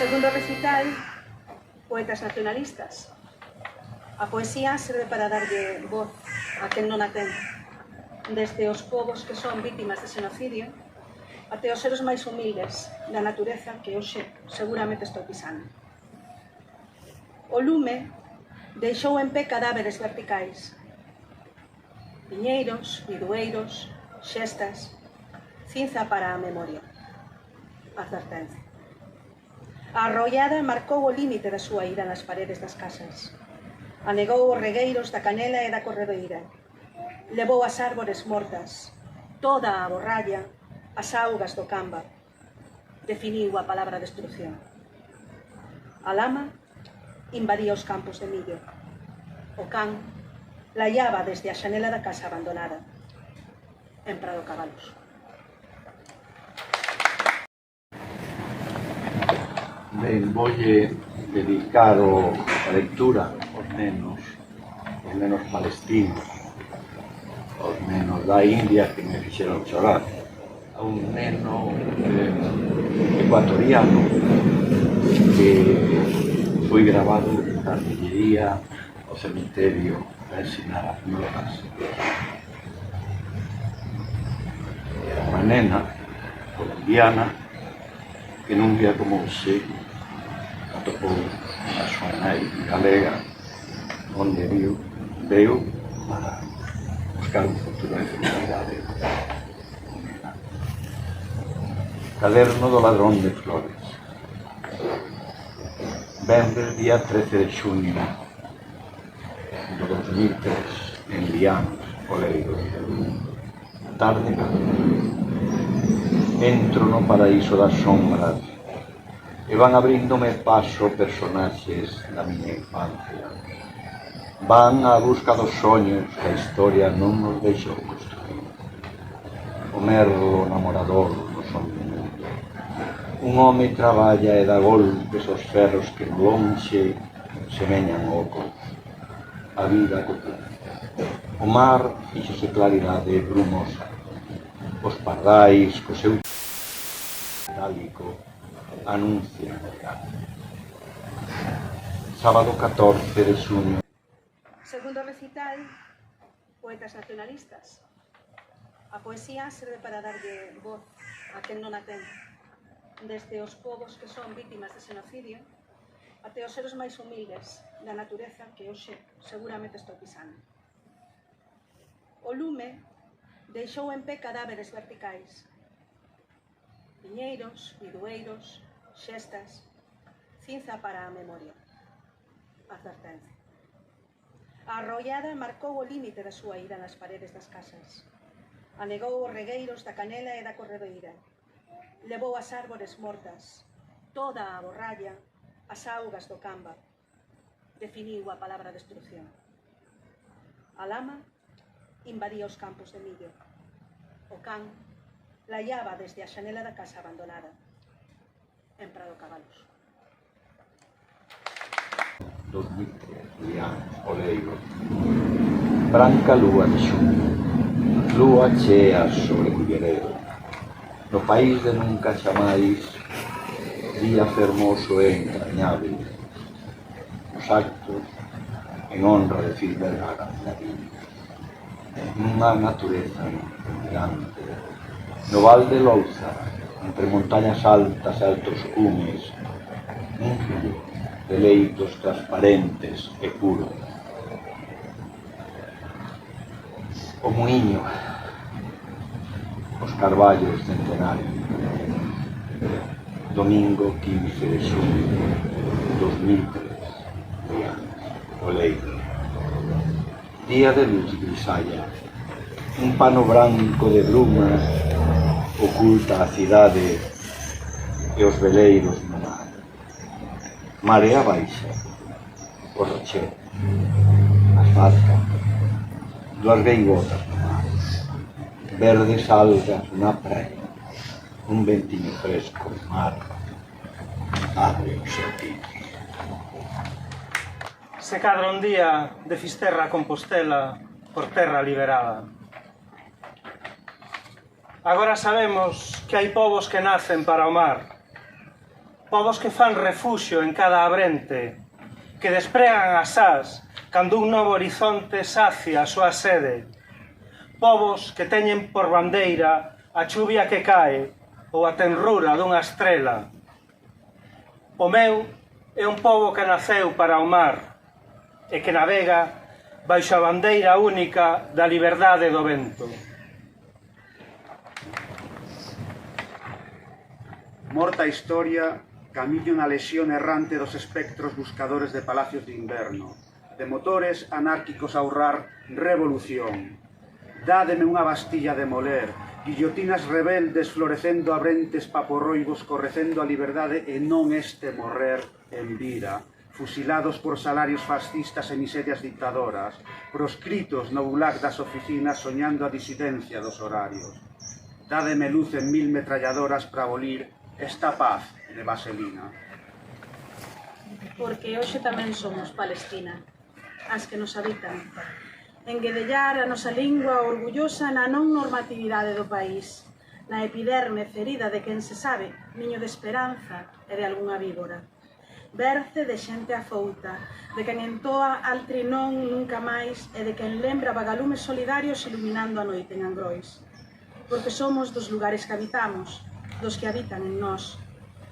Segundo recital, poetas nacionalistas. A poesía serve para darlle voz a quen non a ten, desde os povos que son vítimas de xenocidio até os seres máis humildes da natureza que hoxe seguramente estou pisando. O lume deixou en pé cadáveres verticais, piñeiros, bidueiros, xestas, cinza para a memoria, advertencia. A arrollada marcou o límite da súa ira nas paredes das casas. Anegou os regueiros da Canela e da Corredoira. Levou as árbores mortas, toda a borralla, as augas do Camba. Definiu a palabra destrucción. A lama invadía os campos de millo. O can laiaba desde a xanela da casa abandonada, en Prado Cabalos. Ben, voulle dedicar a lectura aos nenos palestinos, aos nenos da India que me fixeron chorar, a un neno ecuatoriano que foi grabado na artillería ao cemiterio a ensinar as drogas. Unha nena colombiana que nun día como hoxe atopou a súa nai galega, onde veu para buscar un futuro de felicidade. Caderno do ladrón de flores. Venres, día 13 de xuño do 2003, en Lianos, Oleiro. Tarde nada. Entro no paraíso das sombras e van abríndome paso personaxes da miña infancia. Van á busca dos soños que a historia non nos deixou construir. O merlo namorador do son do mundo. Un home traballa e dá golpes aos ferros que no lonxe semeñan ocos. A vida copia. O mar fíxose claridade brumosa. Os pardais, co seu metálico, anuncian o verano. Sábado 14 de xuño. Segundo recital, poetas nacionalistas. A poesía serve para darlle voz a quen non a ten, desde os povos que son vítimas de xenocidio até os seres máis humildes da natureza que hoxe seguramente estou pisando. O lume deixou en pé cadáveres verticais, piñeiros, bidueiros, xestas, cinza para a memoria, advertencia. A arrollada marcou o límite da súa ira nas paredes das casas. Anegou os regueiros da Canela e da Corredoira. Levou as árbores mortas, toda a borralla, as augas do Camba. Definiu a palabra destrucción. A lama invadía os campos de millo. O can laiaba desde a xanela da casa abandonada, en Prado Cabalos. 2003, Lianos, Oleiro. Branca lúa de xuño, lúa chea sobre Culleredo. No país de nunca xamais, día fermoso e entrañable. Os actos en honra de Phil Vergara na viña. Nunha natureza mirante, no val de Louza, entre montañas altas e altos cumes, un río de leitos transparentes e puros. O muiño, os carballos centenarios. Domingo 15 de xuño 2003, Lianos, Oleiro. Día de luz grisalla, un pano branco de bruma oculta a cidade e os veleiros no mar. Marea baixa, o rocheo, as barcas, duas gaivotas no mar, verdes algas na praia, un ventiño fresco no mar, abre os serpinos. Se cadra un día de Fisterra a Compostela por terra liberada. Agora sabemos que hai povos que nacen para o mar, Povos que fan refuxio en cada abrente, que despregan as ás cando un novo horizonte sacia a súa sede. Povos que teñen por bandeira a chuvia que cae ou a tenrura dunha estrela. O meu é un pobo que naceu para o mar e que navega baixo a bandeira única da liberdade do vento. Morta a historia, camiño na lexión errante dos espectros buscadores de palacios de inverno, de motores anárquicos a urrar revolución. Dádeme unha bastilla de moler, guillotinas rebeldes florecendo abrentes paporroibos correcendo a liberdade e non este morrer en vida, fusilados por salarios fascistas e miserias dictadoras, proscritos no gulag das oficinas soñando a disidencia dos horarios. Dádeme luz en 1000 metralladoras para abolir esta paz de vaselina. Porque hoxe tamén somos Palestina, as que nos habitan. Enguedellar a nosa lingua orgullosa na non normatividade do país, na epiderme ferida de quen se sabe, niño de esperanza e de algunha víbora. Berce de xente afouta, de quen entoa altri non nunca máis e de quen lembra vagalumes solidarios iluminando a noite en Angrois. Porque somos dos lugares que habitamos, dos que habitan en nós,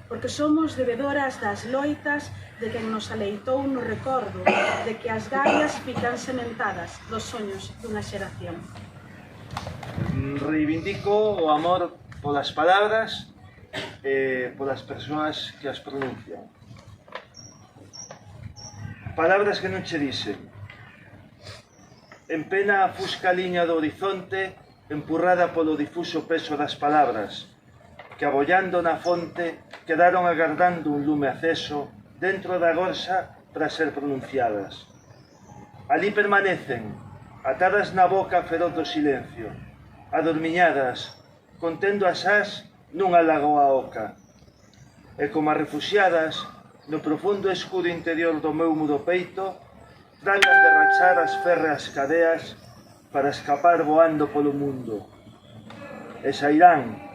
porque somos debedoras das loitas de quen nos aleitou no recordo de que as gaias fican sementadas dos soños dunha xeración. Reivindico o amor polas palabras e polas persoas que as pronuncian. Palabras que non che dicen. En pena a fusca liña do horizonte empurrada polo difuso peso das palabras, que abollando na fonte quedaron agardando un lume aceso dentro da gorxa para ser pronunciadas. Alí permanecen, atadas na boca feroz do silencio, adormiñadas, contendo as ás nunha lagoa oca. E como as refuxiadas, no profundo escudo interior do meu mudo peito, tragan de rachar as férreas cadeas para escapar voando polo mundo. E sairán,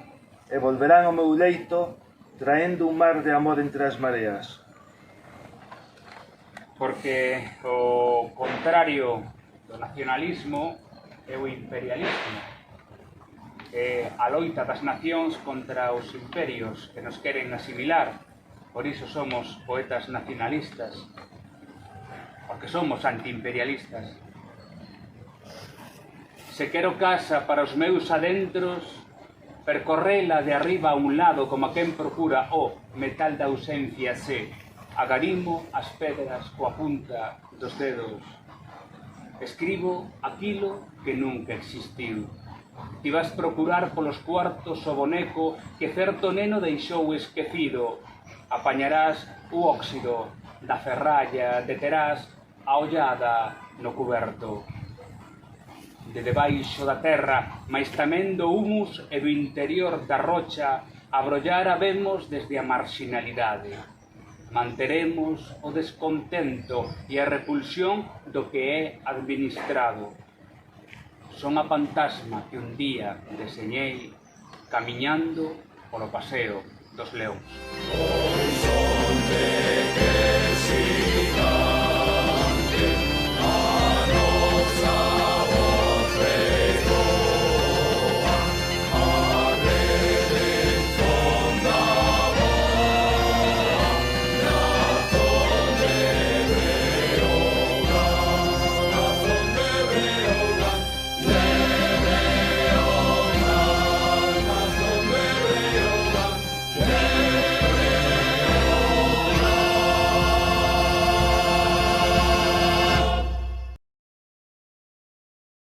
e volverán ao meu leito, traendo un mar de amor entre as mareas. Porque o contrario do nacionalismo é o imperialismo. É a loita das nacións contra os imperios que nos queren asimilar. Por iso somos poetas nacionalistas, porque somos antiimperialistas. Se quero casa para os meus adentros, percorrela de arriba a un lado como a quen procura o metal da ausencia se agarimo as pedras coa punta dos dedos. Escribo aquilo que nunca existiu. Ti vas procurar polos cuartos o boneco que certo neno deixou esquecido. Apañarás o óxido da ferralla, deterás a ollada no cuberto. De debaixo da terra, mais tamén do humus e do interior da rocha, abrollar a vemos desde a marxinalidade. Manteremos o descontento e a repulsión do que é administrado. Son a fantasma que un día deseñei camiñando polo paseo dos leóns.